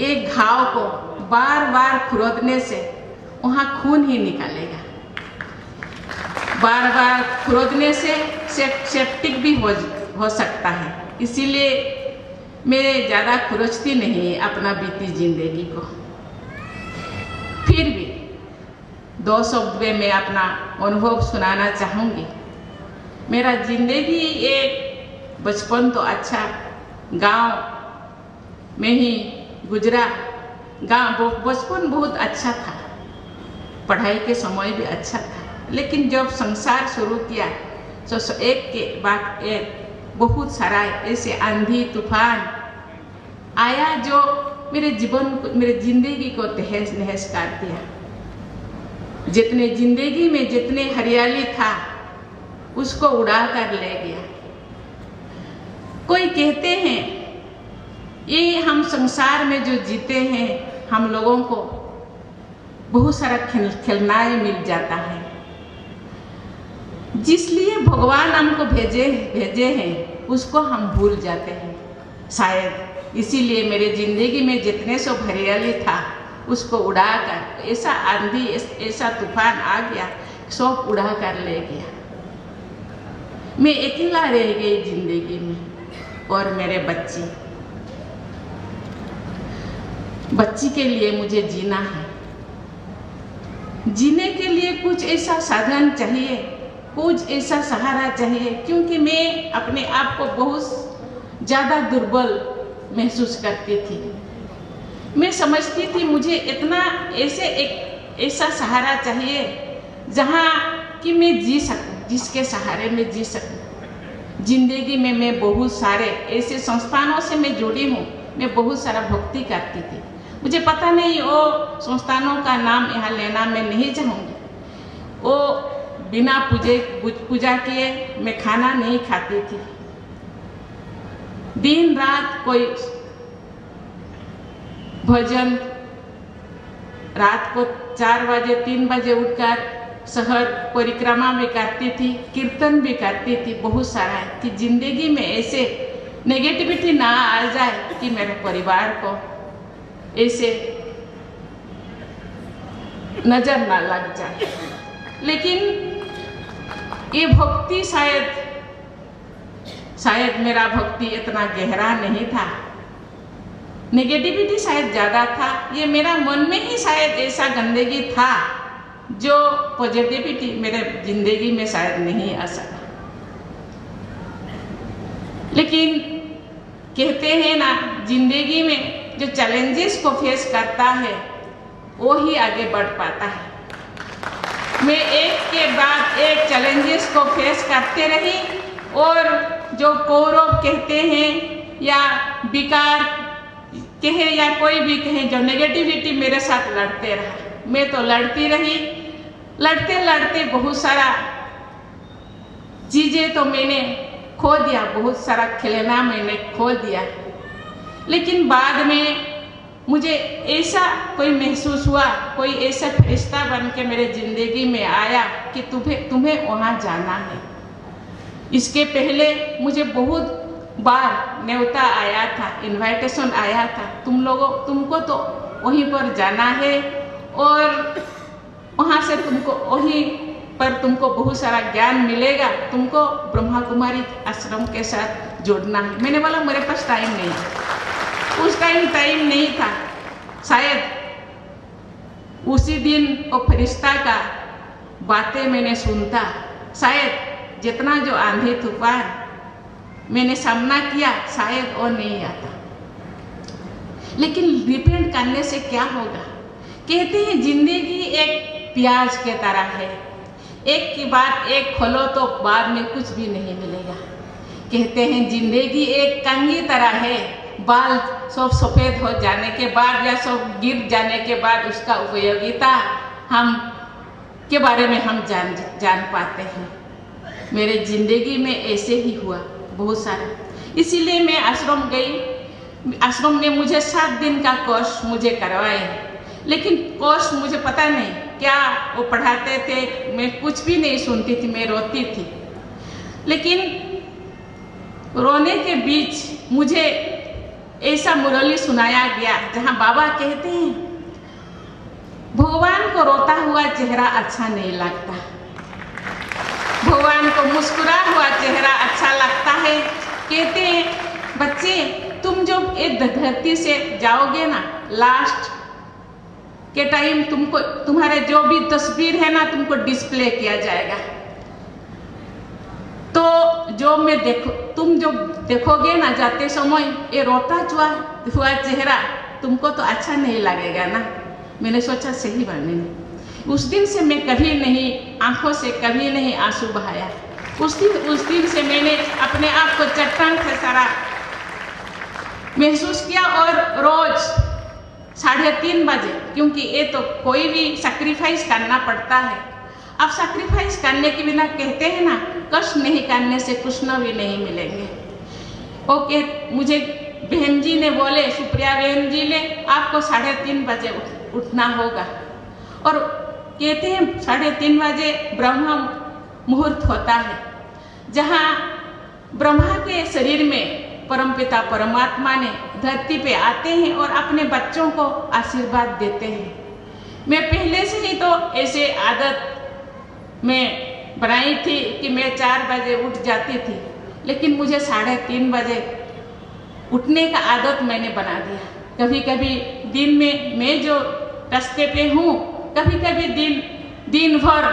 एक घाव को बार बार खुरदने से वहाँ खून ही निकलेगा। बार बार खुरदने से सेप्टिक भी हो सकता है। इसीलिए मैं ज़्यादा खुरचती नहीं अपना बीती जिंदगी को। फिर भी 2 शब्द में मैं अपना अनुभव सुनाना चाहूँगी। मेरा जिंदगी एक बचपन तो अच्छा गांव में ही गुजरा। बचपन बहुत अच्छा था, पढ़ाई के समय भी अच्छा था। लेकिन जब संसार शुरू किया तो एक के बाद एक बहुत सारा ऐसे आंधी तूफान आया जो मेरे जिंदगी को तहस नहस कर दिया। जितने जिंदगी में जितने हरियाली था उसको उड़ा कर ले गया। कोई कहते हैं ये हम संसार में जो जीते हैं हम लोगों को बहुत सारा खिलौना मिल जाता है, जिसलिए भगवान हमको भेजे हैं उसको हम भूल जाते हैं शायद। इसीलिए मेरे जिंदगी में जितने सब हरियाली था उसको उड़ाकर ऐसा आंधी ऐसा तूफान आ गया, सब उड़ा कर ले गया। मैं अकेला रह गई जिंदगी में और मेरे बच्ची के लिए मुझे जीना है। जीने के लिए कुछ ऐसा साधन चाहिए, कुछ ऐसा सहारा चाहिए, क्योंकि मैं अपने आप को बहुत ज़्यादा दुर्बल महसूस करती थी। मैं समझती थी मुझे इतना ऐसा सहारा चाहिए जहाँ कि मैं जी सकूं, जिसके सहारे में जी सकूं। जिंदगी में मैं बहुत सारे ऐसे संस्थानों से मैं जुड़ी हूँ, मैं बहुत सारा भक्ति करती थी। मुझे पता नहीं वो संस्थानों का नाम यहाँ लेना मैं नहीं चाहूँगी। वो बिना पूजा किए मैं खाना नहीं खाती थी। दिन रात कोई भजन, रात को 4 बजे 3 बजे उठकर शहर परिक्रमा भी करती थी, कीर्तन भी करती थी। बहुत सारा है कि जिंदगी में ऐसे नेगेटिविटी ना आ जाए कि मेरे परिवार को ऐसे नजर ना लग जाए। लेकिन ये भक्ति शायद मेरा भक्ति इतना गहरा नहीं था, नेगेटिविटी शायद ज़्यादा था। ये मेरा मन में ही शायद ऐसा गंदगी था जो पॉजिटिविटी मेरे जिंदगी में शायद नहीं आ सका। लेकिन कहते हैं ना, जिंदगी में जो चैलेंजेस को फेस करता है वो ही आगे बढ़ पाता है। मैं एक के बाद एक चैलेंजेस को फेस करते रही और जो कौरव कहते हैं या विकार कहे या कोई भी कहे, जो नेगेटिविटी मेरे साथ लड़ते रहा, मैं तो लड़ती रही। लड़ते लड़ते बहुत सारा चीज़ें तो मैंने खो दिया, बहुत सारा खिलौना मैंने खो दिया। लेकिन बाद में मुझे ऐसा कोई महसूस हुआ, कोई ऐसा फरिश्ता बन के मेरे जिंदगी में आया कि तुम्हें वहाँ जाना है। इसके पहले मुझे बहुत बार न्योता आया था, इनविटेशन आया था, तुमको तो वहीं पर जाना है और वहाँ से वहीं पर तुमको बहुत सारा ज्ञान मिलेगा, तुमको ब्रह्मा कुमारी आश्रम के साथ जोड़ना है। मैंने बोला मेरे पास टाइम नहीं है। उस टाइम नहीं था। शायद उसी दिन वो फरिश्ता का बातें मैंने सुनता, शायद जितना जो आंधी तूफान मैंने सामना किया शायद वो नहीं आता। लेकिन डिपेंड करने से क्या होगा? कहते हैं जिंदगी एक प्याज के तरह है, एक के बाद एक खोलो तो बाद में कुछ भी नहीं मिलेगा। कहते हैं जिंदगी एक कंघी तरह है, बाल सब सफ़ेद हो जाने के बाद या सब गिर जाने के बाद उसका उपयोगिता हम के बारे में हम जान पाते हैं। मेरे जिंदगी में ऐसे ही हुआ बहुत सारा। इसीलिए मैं आश्रम गई। आश्रम में मुझे 7 दिन का कोर्स मुझे करवाए, लेकिन कोर्स मुझे पता नहीं क्या वो पढ़ाते थे, मैं कुछ भी नहीं सुनती थी, मैं रोती थी। लेकिन रोने के बीच मुझे ऐसा मुरली सुनाया गया जहाँ बाबा कहते हैं भगवान को रोता हुआ चेहरा अच्छा नहीं लगता, भगवान को मुस्कुरा हुआ चेहरा अच्छा लगता है। कहते हैं बच्चे तुम जब इस धरती से जाओगे ना, लास्ट के टाइम तुमको तुम्हारे जो भी तस्वीर है ना तुमको डिस्प्ले किया जाएगा। तो जो मैं तुम जो देखोगे ना जाते समय ये रोता हुआ चेहरा तुमको तो अच्छा नहीं लगेगा ना। मैंने सोचा सही बात नहीं। उस दिन से मैं कभी नहीं आंखों से कभी नहीं आंसू बहाया। उस दिन से मैंने अपने आप को चट्टान से सारा महसूस किया। और रोज 3:30 बजे, क्योंकि ये तो कोई भी सैक्रिफाइस करना पड़ता है। अब सैक्रिफाइस करने के बिना कहते हैं ना कष्ट नहीं करने से कुछ न भी नहीं मिलेंगे। ओके, मुझे बहन जी ने बोले, सुप्रिया बहन जी ने आपको 3:30 बजे उठना होगा। और कहते हैं 3:30 बजे ब्रह्म मुहूर्त होता है, जहाँ ब्रह्मा के शरीर में परमपिता परमात्मा ने धरती पे आते हैं और अपने बच्चों को आशीर्वाद देते हैं। मैं पहले से ही तो ऐसे आदत में बनाई थी कि मैं 4 बजे उठ जाती थी, लेकिन मुझे 3:30 बजे उठने का आदत मैंने बना दिया। कभी कभी दिन में मैं जो रास्ते पे हूँ, कभी कभी दिन भर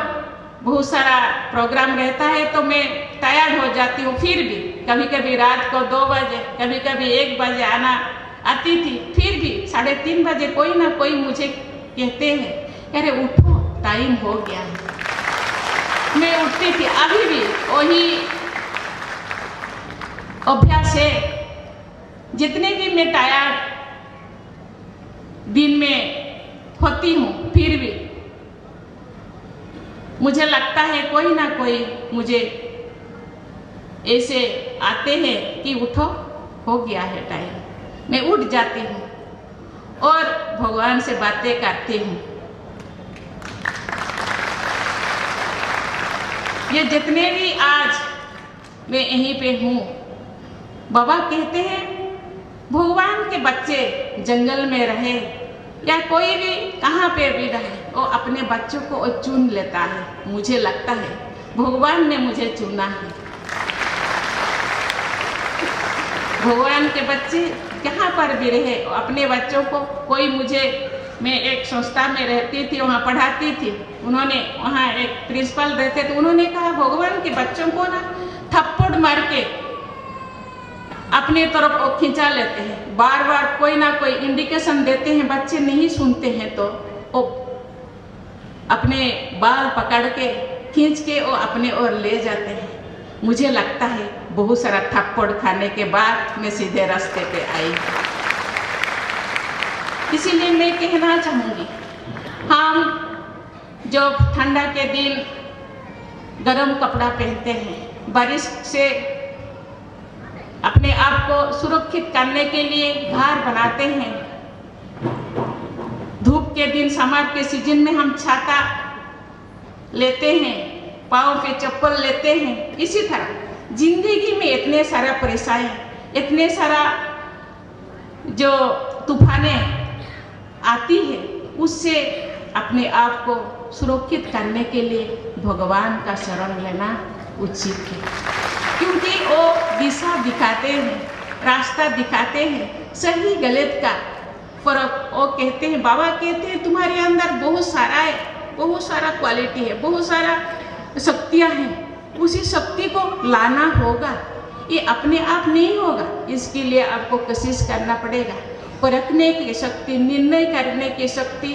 बहुत सारा प्रोग्राम रहता है तो मैं टायर्ड हो जाती हूँ। फिर भी कभी कभी रात को 2 बजे, कभी कभी 1 बजे आती थी। फिर भी 3:30 बजे कोई ना कोई मुझे कहते हैं अरे उठो टाइम हो गया है। मैं उठती थी, अभी भी वही अभ्यास है। जितने भी मैं टायर्ड दिन में होती हूँ, फिर भी मुझे लगता है कोई ना कोई मुझे ऐसे आते हैं कि उठो हो गया है टाइम। मैं उठ जाती हूँ और भगवान से बातें करती हूँ। ये जितने भी आज मैं यहीं पे हूँ, बाबा कहते हैं भगवान के बच्चे जंगल में रहे या कोई भी कहाँ पे भी रहे, वो अपने बच्चों को चुन लेता है। मुझे लगता है भगवान ने मुझे चुना है। भगवान के बच्चे कहाँ पर भी रहे, अपने बच्चों को मैं एक संस्था में रहती थी, वहाँ पढ़ाती थी। उन्होंने वहाँ एक प्रिंसिपल रहते थे, उन्होंने कहा भगवान के बच्चों को ना थप्पड़ मार के अपने तरफ वो खिंचा लेते हैं। बार बार कोई ना कोई इंडिकेशन देते हैं, बच्चे नहीं सुनते हैं तो वो अपने बाल पकड़ के खींच के वो अपने ओर ले जाते हैं। मुझे लगता है बहुत सारा थप्पड़ खाने के बाद मैं सीधे रास्ते पे आई। इसीलिए मैं कहना चाहूँगी, हम जब ठंडा के दिन गर्म कपड़ा पहनते हैं, बारिश से अपने आप को सुरक्षित करने के लिए घर बनाते हैं, धूप के दिन समर के सीजन में हम छाता लेते हैं, पाँव पे चप्पल लेते हैं। इसी तरह जिंदगी में इतने सारा परेशानी, इतने सारा जो तूफानें आती है, उससे अपने आप को सुरक्षित करने के लिए भगवान का शरण लेना उचित है, क्योंकि वो दिशा दिखाते हैं, रास्ता दिखाते हैं, सही गलत का फर्क वो कहते हैं। बाबा कहते हैं तुम्हारे अंदर बहुत सारा है, बहुत सारा क्वालिटी है, बहुत सारा शक्तियाँ हैं, उसी शक्ति को लाना होगा। ये अपने आप नहीं होगा, इसके लिए आपको कोशिश करना पड़ेगा। परखने की शक्ति, निर्णय करने की शक्ति,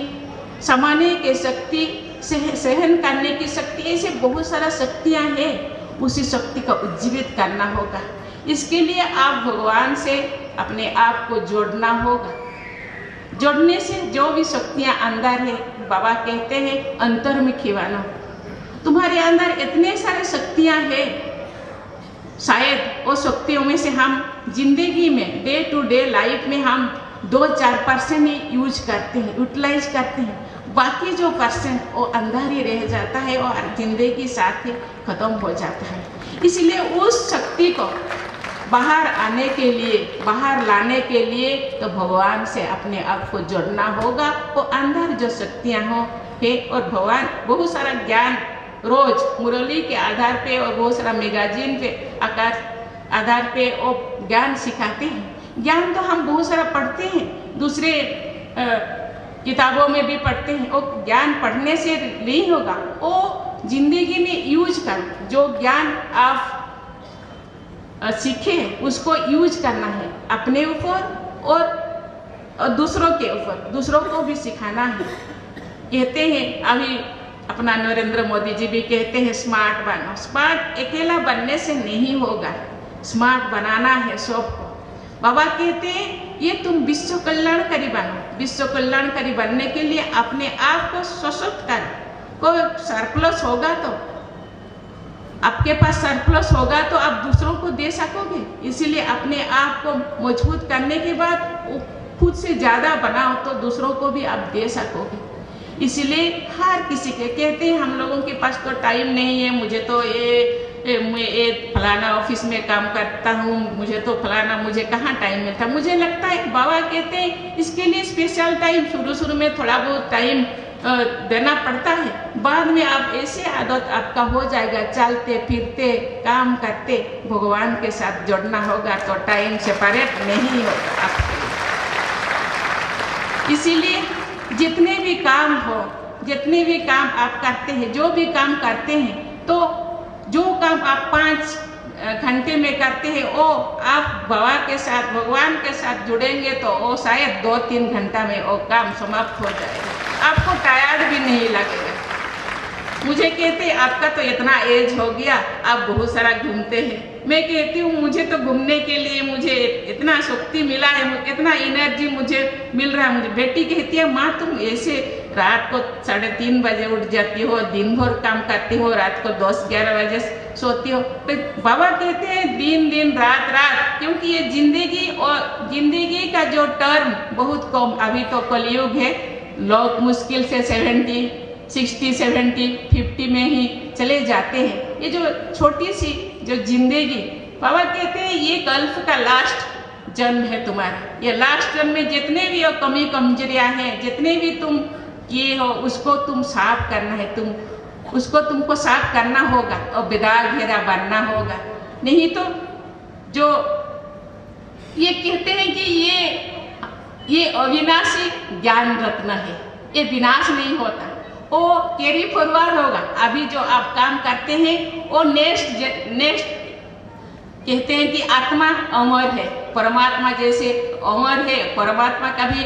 समाने की शक्ति, सहन करने की शक्ति, ऐसे बहुत सारा शक्तियाँ हैं। उसी शक्ति को उज्जीवित करना होगा। इसके लिए आप भगवान से अपने आप को जोड़ना होगा। जोड़ने से जो भी शक्तियाँ अंदर है, बाबा कहते हैं अंतर्मुखी बनो। तुम्हारे अंदर इतने सारे शक्तियाँ हैं, शायद वो शक्तियों में से हम जिंदगी में डे टू डे लाइफ में हम 2-4% ही यूज करते हैं, यूटिलाइज करते हैं। बाकी जो % वो अंदर ही रह जाता है और जिंदगी के साथ ही खत्म हो जाता है। इसलिए उस शक्ति को बाहर आने के लिए, बाहर लाने के लिए तो भगवान से अपने आप को जोड़ना होगा। वो अंदर जो शक्तियाँ हो है, और भगवान बहुत सारा ज्ञान रोज मुरली के आधार पे और बहुत सारा मैगजीन के आधार पे वो ज्ञान सिखाते हैं। ज्ञान तो हम बहुत सारा पढ़ते हैं, दूसरे किताबों में भी पढ़ते हैं। वो ज्ञान पढ़ने से नहीं होगा, वो जिंदगी में यूज करो। जो ज्ञान आप सीखे उसको यूज करना है अपने ऊपर और दूसरों के ऊपर, दूसरों को भी सिखाना है। कहते हैं अभी अपना नरेंद्र मोदी जी भी कहते हैं स्मार्ट बनो। स्मार्ट अकेला बनने से नहीं होगा, स्मार्ट बनाना है सबको। बाबा कहते हैं ये तुम विश्व कल्याणकारी बनो। विश्व कल्याणकारी बनने के लिए अपने आप को सशक्त करो। कोई सरप्लस होगा तो आपके पास सरप्लस होगा तो आप दूसरों को दे सकोगे। इसीलिए अपने आप को मजबूत करने के बाद खुद से ज़्यादा बनाओ तो दूसरों को भी आप दे सकोगे। इसीलिए हर किसी के कहते हैं हम लोगों के पास तो टाइम नहीं है, मुझे तो मैं फलाना ऑफिस में काम करता हूँ, मुझे तो फलाना, मुझे कहाँ टाइम मिलता। मुझे लगता है बाबा कहते हैं इसके लिए स्पेशल टाइम शुरू में थोड़ा बहुत टाइम देना पड़ता है। बाद में आप ऐसे आदत आपका हो जाएगा, चलते फिरते काम करते भगवान के साथ जोड़ना होगा तो टाइम सेपरेट नहीं होगा आपके लिए। इसीलिए जितने भी काम हो, जितने भी काम आप करते हैं, जो भी काम करते हैं, तो जो काम आप 5 घंटे में करते हैं वो आप बाबा के साथ, भगवान के साथ जुड़ेंगे तो वो शायद 2-3 घंटा में वो काम समाप्त हो जाएगा। आपको टायर्ड भी नहीं लगेगा। मुझे कहते आपका तो इतना एज हो गया, आप बहुत सारा घूमते हैं। मैं कहती हूँ मुझे तो घूमने के लिए मुझे इतना शक्ति मिला है, इतना एनर्जी मुझे मिल रहा है। मुझे बेटी कहती है माँ तुम ऐसे रात को 3:30 बजे उठ जाती हो, दिन भर काम करती हो, रात को 10-11 बजे सोती हो। तो बाबा कहते हैं दिन रात रात, क्योंकि ये जिंदगी और जिंदगी का जो टर्म बहुत कम, अभी तो कलयुग है, लोग मुश्किल से 70, 60, 70, 50 में ही चले जाते हैं। ये जो छोटी सी जो जिंदगी, बाबा कहते हैं ये गल्फ का लास्ट जन्म है तुम्हारा। ये लास्ट जन्म में जितने भी कमी कमजोरियां हैं, जितने भी तुम किए हो, उसको तुम साफ करना है। उसको तुमको साफ करना होगा और बेदाग घेरा बनना होगा। नहीं तो जो ये कहते हैं कि ये अविनाशी ज्ञान रत्न है, ये विनाश नहीं होता, वो कैरी फॉरवर्ड होगा। अभी जो आप काम करते हैं वो नेक्स्ट कहते हैं कि आत्मा अमर है, परमात्मा जैसे अमर है। परमात्मा कभी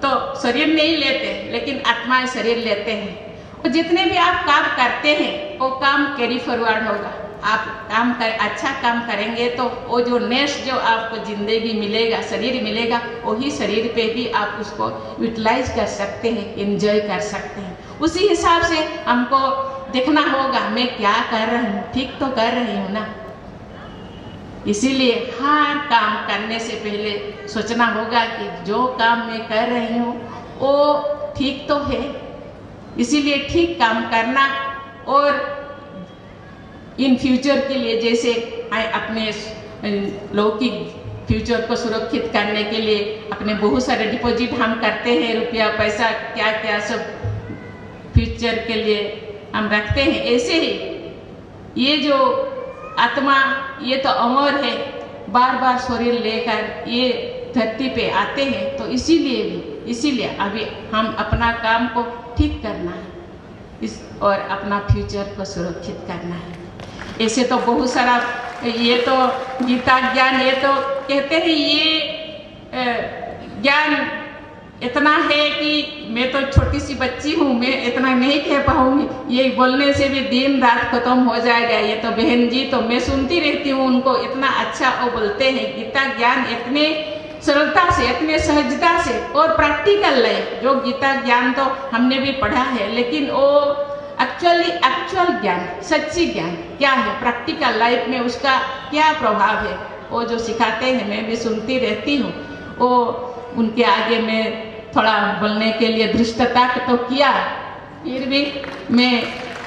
तो शरीर नहीं लेते, लेकिन आत्मा शरीर लेते हैं। और जितने भी आप काम करते हैं वो काम कैरी फॉरवर्ड होगा। आप अच्छा काम करेंगे तो वो जो नेक्स्ट जो आपको जिंदगी मिलेगा, शरीर मिलेगा, वही शरीर पे भी आप उसको यूटिलाइज कर सकते हैं, एंजॉय कर सकते हैं। उसी हिसाब से हमको देखना होगा मैं क्या कर रही हूँ, ठीक तो कर रही हूँ ना। इसीलिए हर काम करने से पहले सोचना होगा कि जो काम मैं कर रही हूँ वो ठीक तो है। इसीलिए ठीक काम करना और इन फ्यूचर के लिए, जैसे अपने लौकिक फ्यूचर को सुरक्षित करने के लिए अपने बहुत सारे डिपॉजिट हम करते हैं, रुपया पैसा क्या क्या सब फ्यूचर के लिए हम रखते हैं। ऐसे ही ये जो आत्मा ये तो अमर है, बार बार शरीर लेकर ये धरती पे आते हैं। तो इसीलिए अभी हम अपना काम को ठीक करना है और अपना फ्यूचर को सुरक्षित करना है। ऐसे तो बहुत सारा, ये तो गीता ज्ञान, ये तो कहते हैं ये ज्ञान इतना है कि मैं तो छोटी सी बच्ची हूँ, मैं इतना नहीं कह पाऊँगी। ये बोलने से भी दिन रात खत्म हो जाएगा। ये तो बहन जी तो मैं सुनती रहती हूँ उनको, इतना अच्छा वो बोलते हैं। गीता ज्ञान इतने सरलता से, इतने सहजता से, और प्रैक्टिकल लाइफ जो गीता ज्ञान तो हमने भी पढ़ा है, लेकिन वो एक्चुअल ज्ञान, सच्ची ज्ञान क्या है, प्रैक्टिकल लाइफ में उसका क्या प्रभाव है, वो जो सिखाते हैं मैं भी सुनती रहती हूँ। वो उनके आगे मैं थोड़ा बोलने के लिए धृष्टता तो किया, फिर भी मैं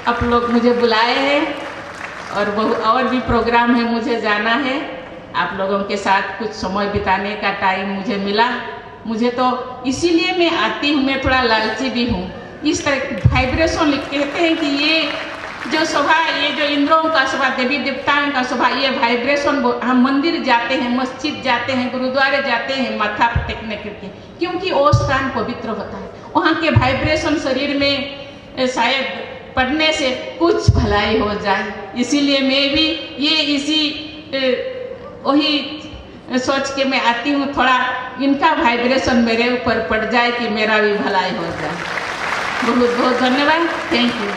आप लोग मुझे बुलाए हैं और भी प्रोग्राम है, मुझे जाना है। आप लोगों के साथ कुछ समय बिताने का टाइम मुझे मिला। मुझे तो इसीलिए मैं आती हूँ, मैं थोड़ा लालची भी हूँ। इस तरह वाइब्रेशन कहते हैं कि ये जो सभा, ये जो इंद्रों का सभा, देवी देवताओं का सभा, ये वाइब्रेशन, हम मंदिर जाते हैं, मस्जिद जाते हैं, गुरुद्वारे जाते हैं माथा पर टेकने के लिए, क्योंकि वो स्थान पवित्र होता है। वहाँ के वाइब्रेशन शरीर में शायद पढ़ने से कुछ भलाई हो जाए, इसीलिए मैं भी ये इसी वही सोच के मैं आती हूँ, थोड़ा इनका वाइब्रेशन मेरे ऊपर पड़ जाए कि मेरा भी भलाई हो जाए। बहुत बहुत धन्यवाद। Thank you.